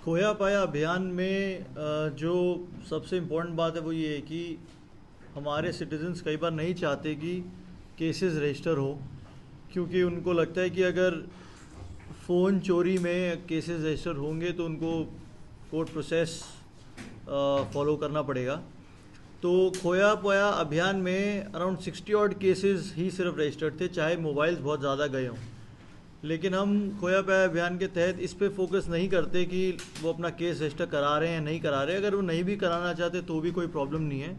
खोया पाया अभियान में जो सबसे इम्पोर्टेंट बात है वो ये है कि हमारे सिटीजन्स कई बार नहीं चाहते कि केसेस रजिस्टर हो, क्योंकि उनको लगता है कि अगर फ़ोन चोरी में केसेस रजिस्टर होंगे तो उनको कोर्ट प्रोसेस फॉलो करना पड़ेगा। तो खोया पाया अभियान में अराउंड 60 ऑड केसेस ही सिर्फ रजिस्टर्ड थे, चाहे मोबाइल्स बहुत ज़्यादा गए हों। लेकिन हम खोया पाया अभियान के तहत इस पे फोकस नहीं करते कि वो अपना केस रजिस्टर करा रहे हैं या नहीं करा रहे। अगर वो नहीं भी कराना चाहते तो भी कोई प्रॉब्लम नहीं है,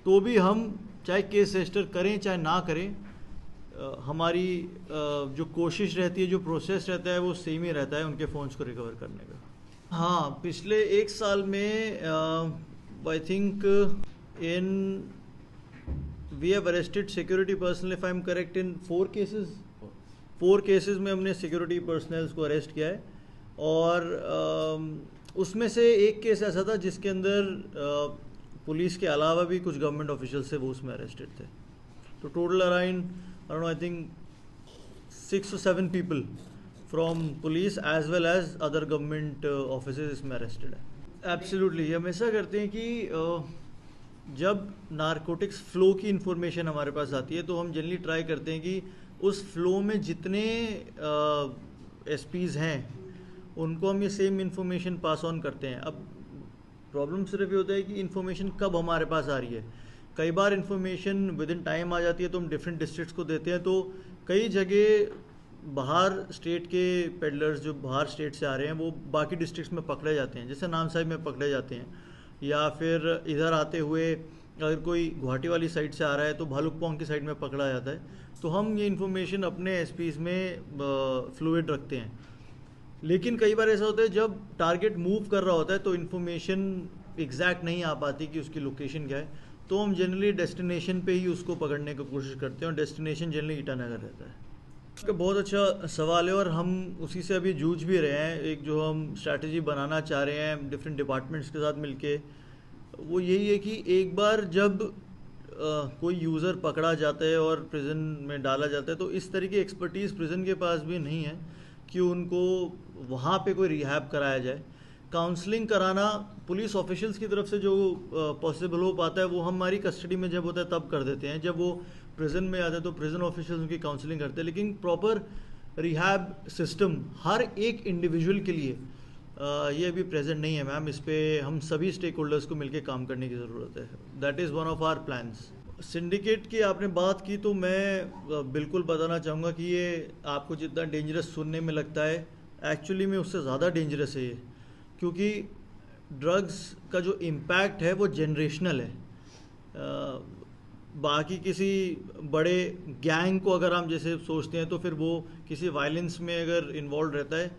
तो भी हम चाहे केस रजिस्टर करें चाहे ना करें, हमारी जो कोशिश रहती है, जो प्रोसेस रहता है वो सेम ही रहता है उनके फ़ोन्स को रिकवर करने का। हाँ, पिछले एक साल में I think in we have arrested security personnel, if I am correct, in 4 cases में हमने सिक्योरिटी पर्सनल्स को अरेस्ट किया है। और उसमें से एक केस ऐसा था जिसके अंदर पुलिस के अलावा भी कुछ गवर्नमेंट ऑफिशियल से वो उसमें अरेस्टेड थे। तो total around I think 6 or 7 people from police as well as other government offices इसमें अरेस्टेड है। एब्सोल्युटली, ये हमेशा करते हैं कि जब नारकोटिक्स फ़्लो की इन्फॉर्मेशन हमारे पास आती है तो हम जनरली ट्राई करते हैं कि उस फ्लो में जितने एसपीज़ हैं उनको हम ये सेम इन्फॉर्मेशन पास ऑन करते हैं। अब प्रॉब्लम सिर्फ ये होता है कि इन्फॉर्मेशन कब हमारे पास आ रही है। कई बार इन्फॉर्मेशन विद इन टाइम आ जाती है तो हम डिफरेंट डिस्ट्रिक्ट्स को देते हैं, तो कई जगह बाहर स्टेट के पेडलर्स जो बाहर स्टेट से आ रहे हैं वो बाकी डिस्ट्रिक्ट्स में पकड़े जाते हैं, जैसे नामसाई में पकड़े जाते हैं, या फिर इधर आते हुए अगर कोई गुवाहाटी वाली साइड से आ रहा है तो भालुकपोंग की साइड में पकड़ा जाता है। तो हम ये इन्फॉर्मेशन अपने एसपीज़ में फ्लूइड रखते हैं। लेकिन कई बार ऐसा होता है जब टारगेट मूव कर रहा होता है तो इन्फॉर्मेशन एग्जैक्ट नहीं आ पाती कि उसकी लोकेशन क्या है, तो हम जनरली डेस्टिनेशन पे ही उसको पकड़ने की कोशिश करते हैं, और डेस्टिनेशन जनरली ईटानगर रहता है। इसका बहुत अच्छा सवाल है और हम उसी से अभी जूझ भी रहे हैं। एक जो हम स्ट्रैटेजी बनाना चाह रहे हैं डिफरेंट डिपार्टमेंट्स के साथ मिलके, वो यही है कि एक बार जब कोई यूज़र पकड़ा जाता है और प्रिजन में डाला जाता है तो इस तरह की एक्सपर्टीज़ प्रिजन के पास भी नहीं है कि उनको वहाँ पे कोई रिहैब कराया जाए। काउंसलिंग कराना पुलिस ऑफिशियल्स की तरफ से जो पॉसिबल हो पाता है वो हमारी कस्टडी में जब होता है तब कर देते हैं। जब वो प्रिजन में आते हैं तो प्रिजन ऑफिशियल्स उनकी काउंसलिंग करते हैं, लेकिन प्रॉपर रिहैब सिस्टम हर एक इंडिविजुअल के लिए ये अभी प्रेजेंट नहीं है। मैम, इस पे हम सभी स्टेक होल्डर्स को मिलकर काम करने की ज़रूरत है। That is one of our plans. Syndicate की आपने बात की तो मैं बिल्कुल बताना चाहूँगा कि ये आपको जितना डेंजरस सुनने में लगता है एक्चुअली में उससे ज़्यादा डेंजरस है ये, क्योंकि ड्रग्स का जो इम्पैक्ट है वो जनरेशनल है। बाकी किसी बड़े गैंग को अगर हम जैसे सोचते हैं तो फिर वो किसी वायलेंस में अगर इन्वॉल्व रहता है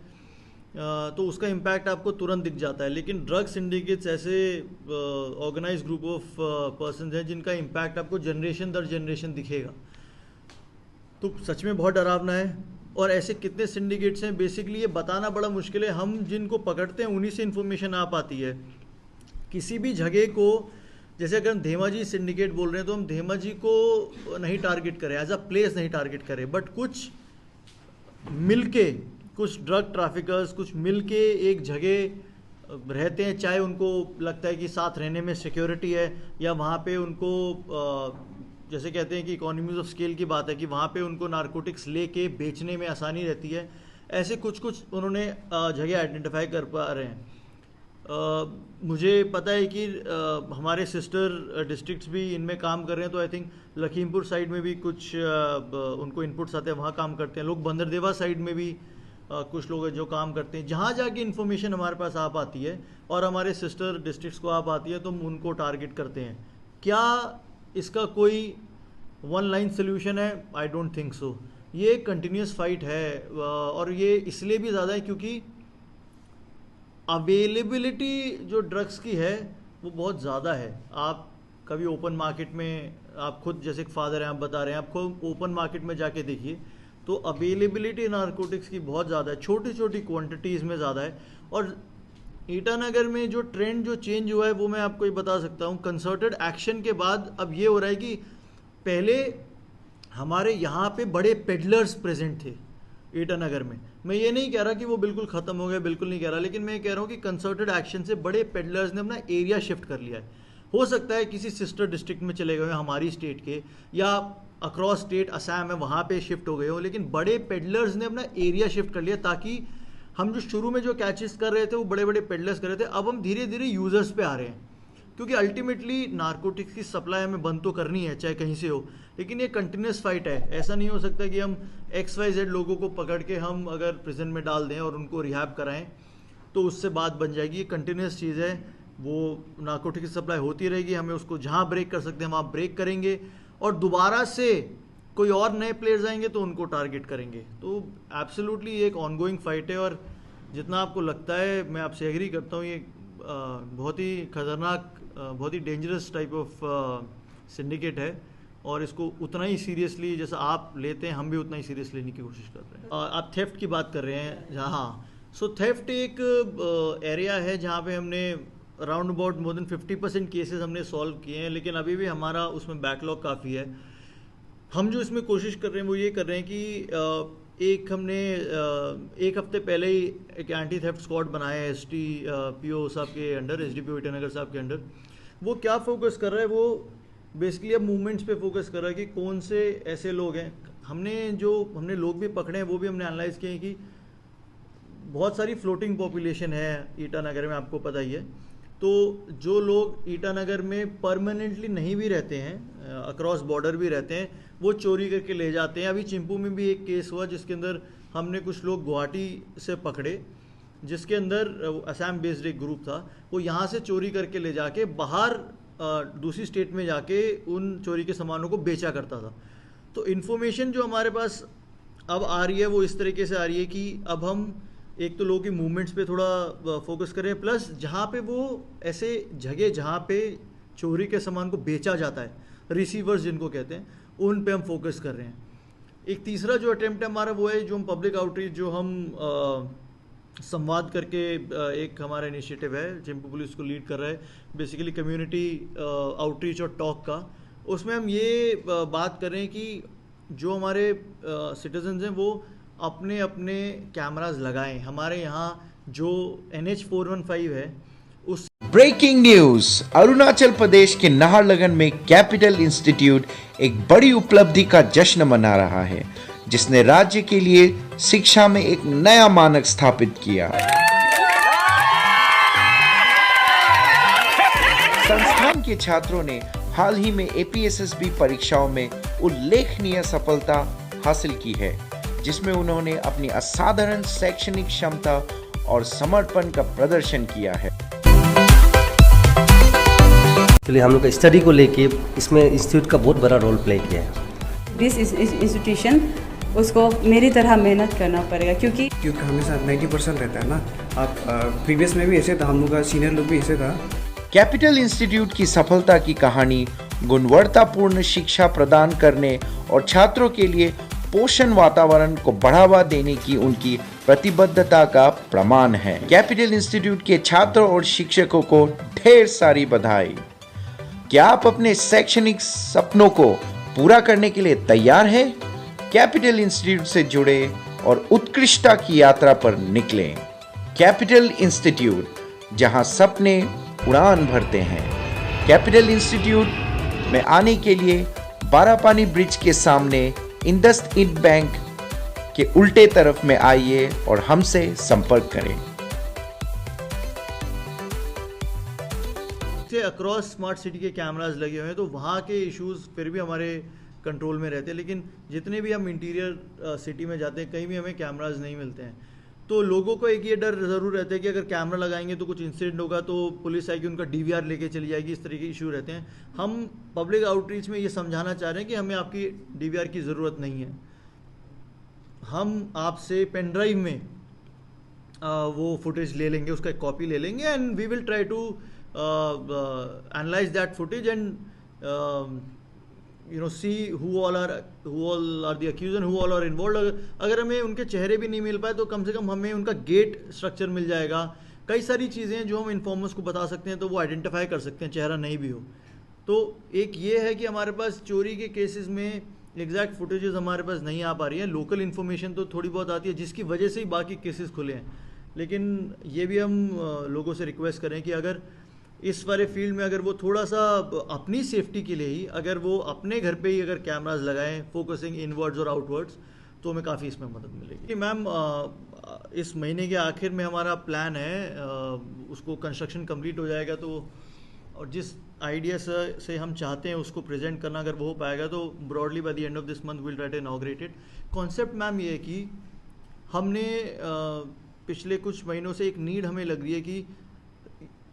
तो उसका इम्पैक्ट आपको तुरंत दिख जाता है। लेकिन ड्रग सिंडिकेट्स ऐसे ऑर्गेनाइज ग्रुप ऑफ पर्सन हैं जिनका इम्पैक्ट आपको जनरेशन दर जनरेशन दिखेगा। तो सच में बहुत डरावना है। और ऐसे कितने सिंडिकेट्स हैं बेसिकली ये बताना बड़ा मुश्किल है। हम जिनको पकड़ते हैं उन्हीं से इन्फॉर्मेशन आ पाती है। किसी भी जगह को, जैसे अगर हम धेमाजी सिंडिकेट बोल रहे हैं तो हम धेमाजी को नहीं टारगेट करें, एज अ प्लेस नहीं टारगेट करें, बट कुछ मिलके, कुछ ड्रग ट्रैफिकर्स कुछ मिलके एक जगह रहते हैं, चाहे उनको लगता है कि साथ रहने में सिक्योरिटी है, या वहाँ पे उनको जैसे कहते हैं कि इकोनॉमीज ऑफ स्केल की बात है कि वहाँ पे उनको नारकोटिक्स लेके बेचने में आसानी रहती है। ऐसे कुछ उन्होंने जगह आइडेंटिफाई कर पा रहे हैं। मुझे पता है कि हमारे सिस्टर डिस्ट्रिक्ट्स भी इनमें काम कर रहे हैं, तो आई थिंक लखीमपुर साइड में भी कुछ उनको इनपुट्स आते हैं, वहाँ काम करते हैं लोग। बंदरदेवा साइड में भी कुछ लोग जो काम करते हैं। जहाँ जाके इन्फॉर्मेशन हमारे पास आ पाती है और हमारे सिस्टर डिस्ट्रिक्ट्स को आ पाती है तो हम उनको टारगेट करते हैं। क्या इसका कोई वन लाइन सोल्यूशन है? I don't think so. ये एक कंटिन्यूस फाइट है, और ये इसलिए भी ज़्यादा है क्योंकि अवेलेबिलिटी जो ड्रग्स की है वो बहुत ज़्यादा है। आप कभी ओपन मार्केट में, आप खुद जैसे फादर हैं, आप बता रहे हैं, आपको ओपन मार्केट में जाके देखिए तो अवेलेबिलिटी नारकोटिक्स की बहुत ज़्यादा है, छोटी छोटी क्वांटिटीज़ में ज़्यादा है। और ईटानगर में जो ट्रेंड जो चेंज हुआ है वो मैं आपको ये बता सकता हूँ। कंसर्टेड एक्शन के बाद अब ये हो रहा है कि पहले हमारे यहाँ पे बड़े पेडलर्स प्रेजेंट थे ईटानगर में। मैं ये नहीं कह रहा कि वो बिल्कुल ख़त्म हो गया, बिल्कुल नहीं कह रहा, लेकिन मैं कह रहा हूँ कि कंसर्टेड एक्शन से बड़े पेडलर्स ने अपना एरिया शिफ्ट कर लिया है। हो सकता है किसी सिस्टर डिस्ट्रिक्ट में चले गए हो हमारी स्टेट के, या अक्रॉस स्टेट असम है वहाँ पे शिफ्ट हो गए हो, लेकिन बड़े पेडलर्स ने अपना एरिया शिफ्ट कर लिया, ताकि हम जो शुरू में जो कैचेस कर रहे थे वो बड़े बड़े पेडलर्स कर रहे थे, अब हम धीरे धीरे यूज़र्स पे आ रहे हैं। क्योंकि अल्टीमेटली नारकोटिक्स की सप्लाई हमें बंद तो करनी है, चाहे कहीं से हो, लेकिन ये कंटिन्यूस फाइट है। ऐसा नहीं हो सकता कि हम XYZ लोगों को पकड़ के हम अगर प्रिजन में डाल दें और उनको रिहैब कराएं तो उससे बात बन जाएगी। ये कंटिन्यूस चीज़ है, वो नारकोटिक्स की सप्लाई होती रहेगी, हमें उसको जहाँ ब्रेक कर सकते हैं वहाँ ब्रेक करेंगे, और दोबारा से कोई और नए प्लेयर्स आएंगे तो उनको टारगेट करेंगे। तो एब्सोल्युटली ये एक ऑनगोइंग फाइट है, और जितना आपको लगता है मैं आपसे एग्री करता हूँ, ये बहुत ही खतरनाक, बहुत ही डेंजरस टाइप ऑफ सिंडिकेट है, और इसको उतना ही सीरियसली जैसा आप लेते हैं हम भी उतना ही सीरियस लेने की कोशिश कर रहे हैं। आप थेफ्ट की बात कर रहे हैं, हाँ। सो थेफ्ट एक एरिया है जहाँ पे हमने around about more than 50% cases हमने सॉल्व किए हैं, लेकिन अभी भी हमारा उसमें बैकलॉग काफ़ी है। हम जो इसमें कोशिश कर रहे हैं वो ये कर रहे हैं कि हमने एक हफ्ते पहले ही एक एंटी थेफ्ट स्क्वाड बनाया है SDPO साहब के अंडर, SDPO ईटानगर साहब के अंडर। वो क्या फोकस कर रहा है, वो बेसिकली अब मूवमेंट्स पे फोकस कर रहा है कि कौन से ऐसे लोग हैं। हमने लोग भी पकड़े हैं, वो भी हमने एनालाइज किए हैं कि बहुत सारी फ्लोटिंग पॉपुलेशन है ईटानगर में, आपको पता ही है। तो जो लोग ईटानगर में परमानेंटली नहीं भी रहते हैं, अक्रॉस बॉर्डर भी रहते हैं, वो चोरी करके ले जाते हैं। अभी चिंपू में भी एक केस हुआ जिसके अंदर हमने कुछ लोग गुवाहाटी से पकड़े, जिसके अंदर असम बेस्ड एक ग्रुप था, वो यहाँ से चोरी करके ले जाके बाहर दूसरी स्टेट में जाके उन चोरी के सामानों को बेचा करता था। तो इन्फॉर्मेशन जो हमारे पास अब आ रही है वो इस तरीके से आ रही है कि अब हम एक तो लोगों की मूवमेंट्स पे थोड़ा फोकस करें, प्लस जहाँ पे वो ऐसे जगह जहाँ पे चोरी के सामान को बेचा जाता है, रिसीवर्स जिनको कहते हैं, उन पे हम फोकस कर रहे हैं। एक तीसरा जो अटेम्प्ट है हमारा वो है जो हम पब्लिक आउटरीच, जो हम संवाद करके एक हमारा इनिशिएटिव है, चिंपू पुलिस को लीड कर रहा है, बेसिकली कम्युनिटी आउटरीच और टॉक का। उसमें हम ये बात कर रहे हैं कि जो हमारे सिटीजन्स हैं वो अपने अपने कैमरास लगाएं। हमारे यहाँ जो NH415 है उस ब्रेकिंग न्यूज, अरुणाचल प्रदेश के नाहरलगुन में कैपिटल इंस्टीट्यूट एक बड़ी उपलब्धि का जश्न मना रहा है, जिसने राज्य के लिए शिक्षा में एक नया मानक स्थापित किया। संस्थान के छात्रों ने हाल ही में APSSB परीक्षाओं में उल्लेखनीय सफलता हासिल की है, जिसमें उन्होंने अपनी असाधारण शैक्षणिक क्षमता और समर्पण का प्रदर्शन किया है। इसलिए हम लोग का स्टडी को लेके इसमें इंस्टीट्यूट का बहुत बड़ा रोल प्ले किया है। दिस इंस्टीट्यूशन उसको मेरी तरह मेहनत करना पड़ेगा, क्योंकि हमेशा 90% रहता है ना। आप प्रीवियस में भी ऐसे था, हम लोग का सीनियर लोग भी ऐसे था। कैपिटल इंस्टीट्यूट की सफलता की कहानी गुणवत्तापूर्ण शिक्षा प्रदान करने और छात्रों के लिए पोषण वातावरण को बढ़ावा देने की उनकी प्रतिबद्धता का प्रमाण है। कैपिटल इंस्टीट्यूट के छात्रों और शिक्षकों को ढेर सारी बधाई। क्या आप अपने शैक्षणिक सपनों को पूरा करने के लिए तैयार हैं? कैपिटल इंस्टीट्यूट से जुड़े और उत्कृष्टता की यात्रा पर निकलें। कैपिटल इंस्टीट्यूट, जहां सपने उड़ान भरते हैं। कैपिटल इंस्टीट्यूट में आने के लिए बारापानी ब्रिज के सामने इंडसइंड बैंक के उल्टे तरफ में आइए और हमसे संपर्क करें। अक्रॉस स्मार्ट सिटी के कैमरास लगे हुए हैं, तो वहाँ के इश्यूज फिर भी हमारे कंट्रोल में रहते हैं, लेकिन जितने भी हम इंटीरियर सिटी में जाते हैं कहीं भी हमें कैमरास नहीं मिलते हैं। तो लोगों को एक ये डर ज़रूर रहता है कि अगर कैमरा लगाएंगे तो कुछ इंसिडेंट होगा तो पुलिस आएगी, उनका DVR लेके चली जाएगी, इस तरह के इशू रहते हैं। हम पब्लिक आउटरीच में ये समझाना चाह रहे हैं कि हमें आपकी DVR की ज़रूरत नहीं है। हम आपसे पेन ड्राइव में वो फुटेज ले लेंगे, उसका एक कॉपी ले लेंगे, and we will try to analyse that footage and see who all are the accused and who all are involved। अगर हमें उनके चेहरे भी नहीं मिल पाए तो कम से कम हमें उनका गेट स्ट्रक्चर मिल जाएगा। कई सारी चीज़ें हैं जो हम इन्फॉर्मर्स को बता सकते हैं, तो वो आइडेंटिफाई कर सकते हैं, चेहरा नहीं भी हो। तो एक ये है कि हमारे पास चोरी के केसेस में एग्जैक्ट फुटेजेस हमारे पास नहीं आ पा रही है। लोकल इन्फॉर्मेशन तो थोड़ी बहुत आती है जिसकी वजह से ही बाकी केसेस खुले हैं, लेकिन ये भी हम लोगों से रिक्वेस्ट करें कि अगर इस वाले फील्ड में अगर वो थोड़ा सा अपनी सेफ्टी के लिए ही अगर वो अपने घर पे ही अगर कैमरास लगाएं फोकसिंग इनवर्ड्स और आउटवर्ड्स, तो हमें काफ़ी इसमें मदद मिलेगी। मैम इस महीने के आखिर में हमारा प्लान है, उसको कंस्ट्रक्शन कंप्लीट हो जाएगा तो, और जिस आइडिया से हम चाहते हैं उसको प्रेजेंट करना अगर वो हो पाएगा तो broadly by the end of this month will try to inaugurate it. Concept ma'am ये है कि हमने पिछले कुछ महीनों से एक नीड हमें लग रही है कि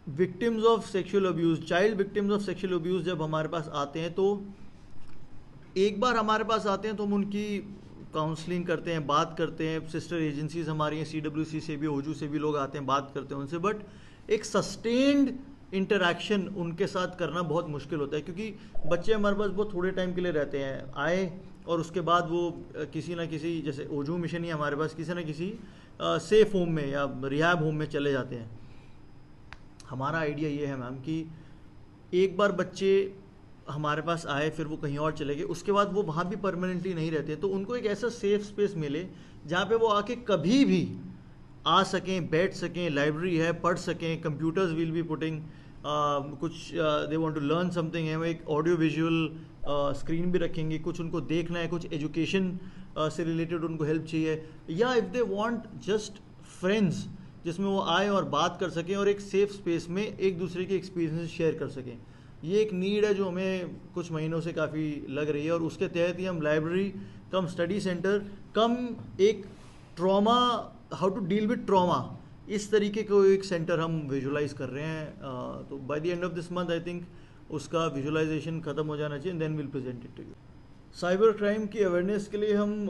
victims of sexual abuse, child victims of sexual abuse जब हमारे पास आते हैं तो एक बार हमारे पास आते हैं तो हम उनकी काउंसलिंग करते हैं, बात करते हैं, सिस्टर एजेंसीज हमारी हैं, CWC से भी, ओजू से भी लोग आते हैं, बात करते हैं उनसे, बट एक सस्टेन्ड इंटरेक्शन उनके साथ करना बहुत मुश्किल होता है क्योंकि बच्चे हमारे पास बहुत थोड़े टाइम के लिए रहते हैं, आए और उसके बाद वो किसी ना किसी, जैसे ओजू मिशन ही हमारे पास, किसी ना किसी सेफ होम में या रिहैब होम में चले जाते हैं। हमारा आइडिया ये है मैम कि एक बार बच्चे हमारे पास आए फिर वो कहीं और चले गए, उसके बाद वो वहाँ भी परमानेंटली नहीं रहते, तो उनको एक ऐसा सेफ स्पेस मिले जहाँ पे वो आके कभी भी आ सकें, बैठ सकें, लाइब्रेरी है, पढ़ सकें, कंप्यूटर्स विल बी पुटिंग कुछ they want to learn something है, वो एक ऑडियो विजुअल स्क्रीन भी रखेंगे, कुछ उनको देखना है, कुछ एजुकेशन से रिलेटेड उनको हेल्प चाहिए, या if they want just friends जिसमें वो आए और बात कर सकें और एक सेफ स्पेस में एक दूसरे के एक्सपीरियंस शेयर कर सकें। ये एक नीड है जो हमें कुछ महीनों से काफ़ी लग रही है और उसके तहत ही हम library cum study centre cum एक trauma, how to deal with trauma, इस तरीके को एक सेंटर हम विजुलाइज कर रहे हैं। तो by the end of this month I think उसका विजुलाइजेशन ख़त्म हो जाना चाहिए, then will present it to you. Cyber crime की अवेयरनेस के लिए हम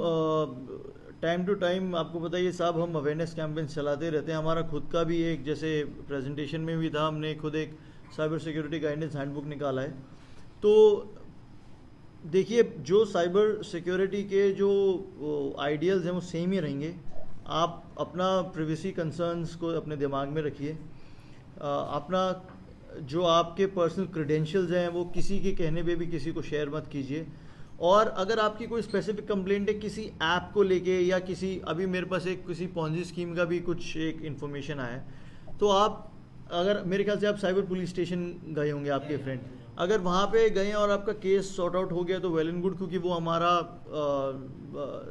टाइम टू टाइम, आपको बताइए साहब, हम अवेयरनेस कैंपेन चलाते रहते हैं। हमारा खुद का भी एक, जैसे प्रेजेंटेशन में भी था, हमने खुद एक साइबर सिक्योरिटी गाइडेंस हैंडबुक निकाला है। तो देखिए जो साइबर सिक्योरिटी के जो आइडियल्स हैं वो सेम ही रहेंगे। आप अपना प्रिवेसी कंसर्न्स को अपने दिमाग में रखिए, अपना जो आपके पर्सनल क्रेडेंशियल्स हैं वो किसी के कहने पे भी किसी को शेयर मत कीजिए। और अगर आपकी कोई स्पेसिफिक कंप्लेंट है किसी ऐप को लेके या किसी, अभी मेरे पास एक किसी पॉन्जी स्कीम का भी कुछ एक इन्फॉर्मेशन आया है, तो आप अगर, मेरे ख्याल से आप साइबर पुलिस स्टेशन गए होंगे आपके फ्रेंड, अगर वहाँ पे गए और आपका केस सॉर्ट आउट हो गया तो वेल एंड गुड, क्योंकि वो हमारा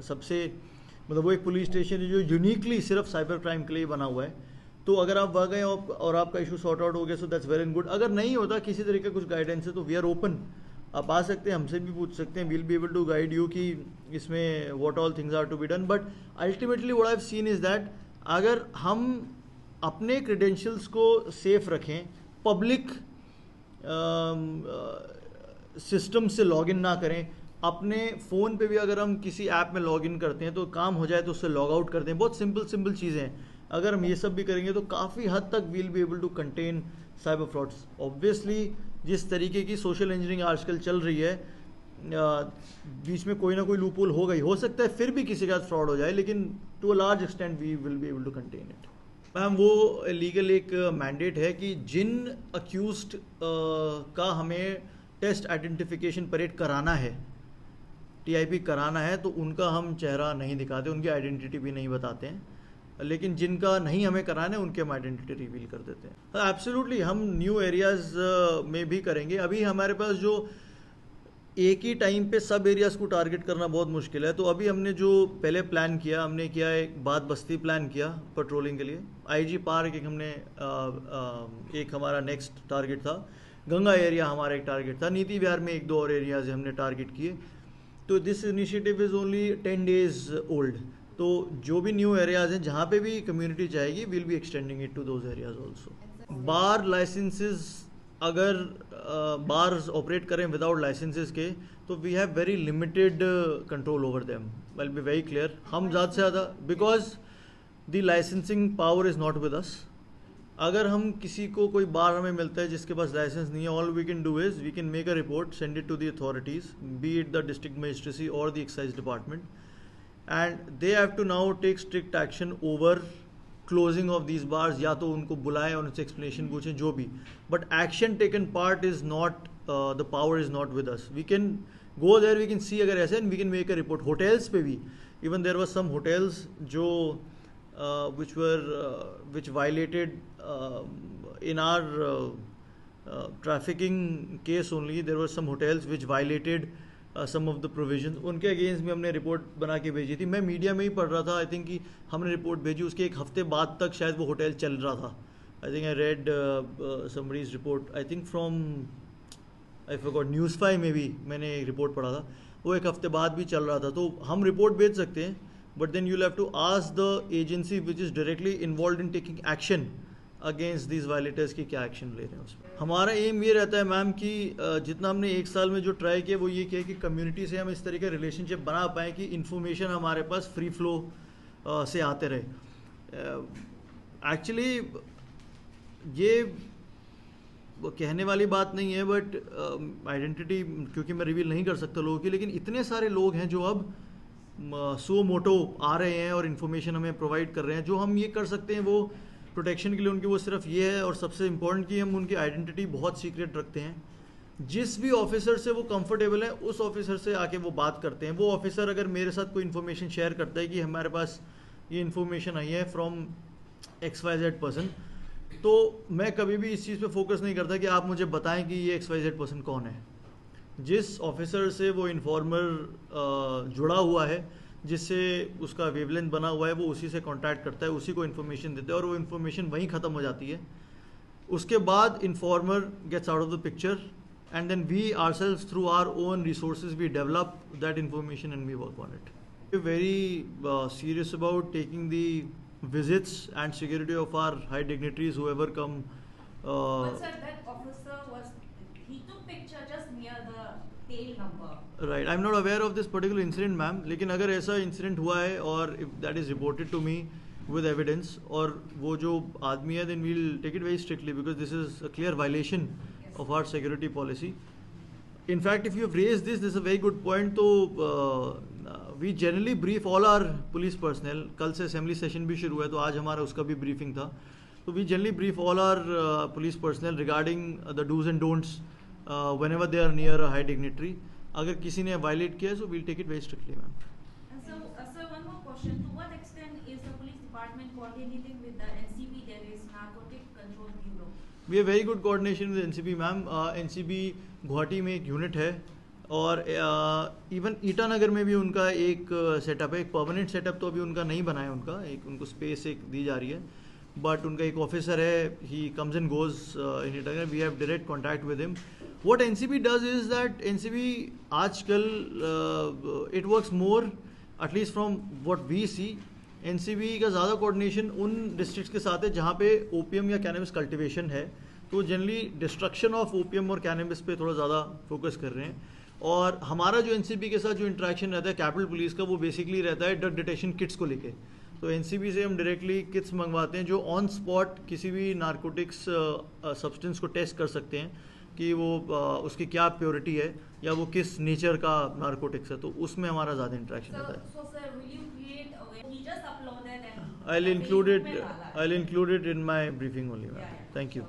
सबसे, मतलब वो एक पुलिस स्टेशन है जो यूनिकली सिर्फ साइबर क्राइम के लिए बना हुआ है। तो अगर आप वहाँ गए और आपका इशू सॉर्ट आउट हो गया, so that's well and good. अगर नहीं होता, किसी तरीके का कुछ गाइडेंस है, तो वी आर ओपन, आप आ सकते हैं, हमसे भी पूछ सकते हैं, we'll be able to guide you कि इसमें what all things are to be done. But ultimately what I have seen is that अगर हम अपने क्रेडेंशियल्स को सेफ रखें, पब्लिक सिस्टम से लॉगिन ना करें, अपने फ़ोन पे भी अगर हम किसी ऐप में लॉगिन करते हैं तो काम हो जाए तो उससे लॉग आउट करते हैं, बहुत सिंपल चीज़ें हैं। अगर हम ये सब भी करेंगे तो काफ़ी हद तक we'll be able to contain cyber frauds. Obviously जिस तरीके की सोशल इंजीनियरिंग आजकल चल रही है, बीच में कोई ना कोई लूपहोल होगा ही, हो सकता है फिर भी किसी का फ्रॉड हो जाए, लेकिन to a large extent we will be able to contain it. Ma'am वो लीगल एक मैंडेट है कि जिन अक्यूज्ड का हमें टेस्ट आइडेंटिफिकेशन परेड कराना है, TIP कराना है, तो उनका हम चेहरा नहीं दिखाते, उनकी आइडेंटिटी भी नहीं बताते हैं, लेकिन जिनका नहीं हमें कराना है उनके हम आइडेंटिटी रिवील कर देते हैं। एब्सोल्युटली हम न्यू एरियाज़ में भी करेंगे। अभी हमारे पास जो एक ही टाइम पे सब एरियाज़ को टारगेट करना बहुत मुश्किल है, तो अभी हमने जो पहले प्लान किया, हमने किया एक बात बस्ती प्लान किया पेट्रोलिंग के लिए, IG पार्क एक हमने एक हमारा नेक्स्ट टारगेट था, गंगा एरिया हमारा एक टारगेट था, नीति विहार में 1-2 और एरियाज हमने टारगेट किए। तो this initiative is only 10 days old. तो जो भी न्यू एरियाज़ हैं जहाँ पे भी कम्युनिटी चाहेगी, will be extending it to those areas also. Bar licences, अगर बार्स ऑपरेट करें विदाउट लाइसेंसेस के, तो we have very limited control over them. Will be very clear, हम ज़्यादा से ज़्यादा, because the licensing power is not with us. अगर हम किसी को कोई बार हमें मिलता है जिसके पास लाइसेंस नहीं है, all we can do is we can make a report, send it to the authorities, be it the district magistracy और the excise department, and they have to now take strict action over closing of these bars. या तो उनको बुलाएं और उनसे explanation पूछें, जो भी, but action taken part is not the power is not with us. We can go there, we can see अगर ऐसे, and we can make a report. Hotels पे भी, even there was some hotels जो which violated in our trafficking case only, there were some hotels which violated some of the provisions. उनके against में हमने report बना के भेजी थी. मैं मीडिया में ही पढ़ रहा था, आई थिंक कि हमने रिपोर्ट भेजी, उसके एक हफ्ते बाद तक शायद वो होटल चल रहा था. I think I read somebody's report, I think from I forgot news 5 में भी मैंने एक रिपोर्ट पढ़ा था, वो एक हफ्ते बाद भी चल रहा था. तो हम रिपोर्ट भेज सकते हैं, but then you have to ask the agency which is directly involve in taking action against these violators की क्या एक्शन ले रहे हैं उसमें. हमारा एम ये रहता है मैम कि जितना हमने एक साल में जो ट्राई किया वो ये किया कि कम्युनिटी से हम इस तरह का रिलेशनशिप बना पाएँ कि इन्फॉर्मेशन हमारे पास फ्री फ्लो से आते रहे. एक्चुअली ये कहने वाली बात नहीं है, बट आइडेंटिटी क्योंकि मैं रिवील नहीं कर सकता लोगों की, लेकिन इतने सारे लोग हैं जो अब सो मोटो आ रहे हैं और इन्फॉर्मेशन हमें प्रोवाइड कर रहे हैं. जो हम ये कर सकते हैं वो प्रोटेक्शन के लिए उनकी वो सिर्फ ये है, और सबसे इम्पोर्टेंट कि हम उनकी आइडेंटिटी बहुत सीक्रेट रखते हैं. जिस भी ऑफिसर से वो कंफर्टेबल है उस ऑफिसर से आके वो बात करते हैं. वो ऑफिसर अगर मेरे साथ कोई इन्फॉर्मेशन शेयर करता है कि हमारे पास ये इन्फॉर्मेशन आई है फ्रॉम XYZ पर्सन, तो मैं कभी भी इस चीज़ पे फोकस नहीं करता कि आप मुझे बताएं कि ये XYZ पर्सन कौन है. जिस ऑफिसर से वो इन्फॉर्मर जुड़ा हुआ है, जिससे उसका वेवलेंथ बना हुआ है, वो उसी से कांटेक्ट करता है, उसी को इन्फॉर्मेशन देता है, और वो इन्फॉर्मेशन वहीं ख़त्म हो जाती है. उसके बाद informer gets out of the picture, and then we ourselves through our own resources we develop that information and we work on it. We are very serious about taking the visits and security of our high dignitaries whoever come. But sir, that officer he took picture just near the tail number. Right, I'm not aware of this particular incident, ma'am. लेकिन अगर ऐसा incident हुआ है और if that is reported to me with evidence, और वो जो आदमी है, then we'll take it very strictly because this is a clear violation of our security policy. In fact, if you have raised this is a very good point. तो we generally brief all our police personnel. कल से assembly session भी शुरू है, तो आज हमारा उसका भी briefing था. तो we generally brief all our police personnel regarding the do's and don'ts whenever they are near a high dignitary. अगर किसी ने violate किया है, so we'll take it very strictly, ma'am. And so, sir, one more question. To what extent is the police department coordinating with the NCB, that is Narcotic Control Bureau? We have very good coordination with NCB, ma'am. NCB Guwahati में एक unit है, और even Itanagar में भी उनका एक setup है. एक परमानेंट सेटअप तो अभी उनका नहीं बना है, उनको स्पेस एक दी जा रही है, बट उनका एक ऑफिसर है, he comes and goes in Itanagar. We have direct contact with him. What NCB does is that NCB आजकल it works more, at least from what we see, NCB का ज़्यादा कोऑर्डिनेशन उन डिस्ट्रिक्ट्स के साथ है जहाँ पे ओपीएम या कैनबिस कल्टिवेशन है. तो जनरली डिस्ट्रक्शन ऑफ ओपीएम और कैनबिस पे थोड़ा ज़्यादा फोकस कर रहे हैं. और हमारा जो एनसीबी के साथ जो इंटरेक्शन रहता है कैपिटल पुलिस का, वो बेसिकली रहता है ड्रग डिटेक्शन किट्स को लेके. तो एनसीबी से हम डायरेक्टली किट्स मंगवाते हैं जो ऑन स्पॉट किसी भी नारकोटिक्स सब्सटेंस को टेस्ट कर सकते हैं कि वो उसकी क्या प्योरिटी है या वो किस नेचर का नारकोटिक्स है. तो उसमें हमारा ज़्यादा इंटरेक्शन रहता है. So sir, will you create he just uploaded and I'll include it in my briefing only, ma'am. Thank you.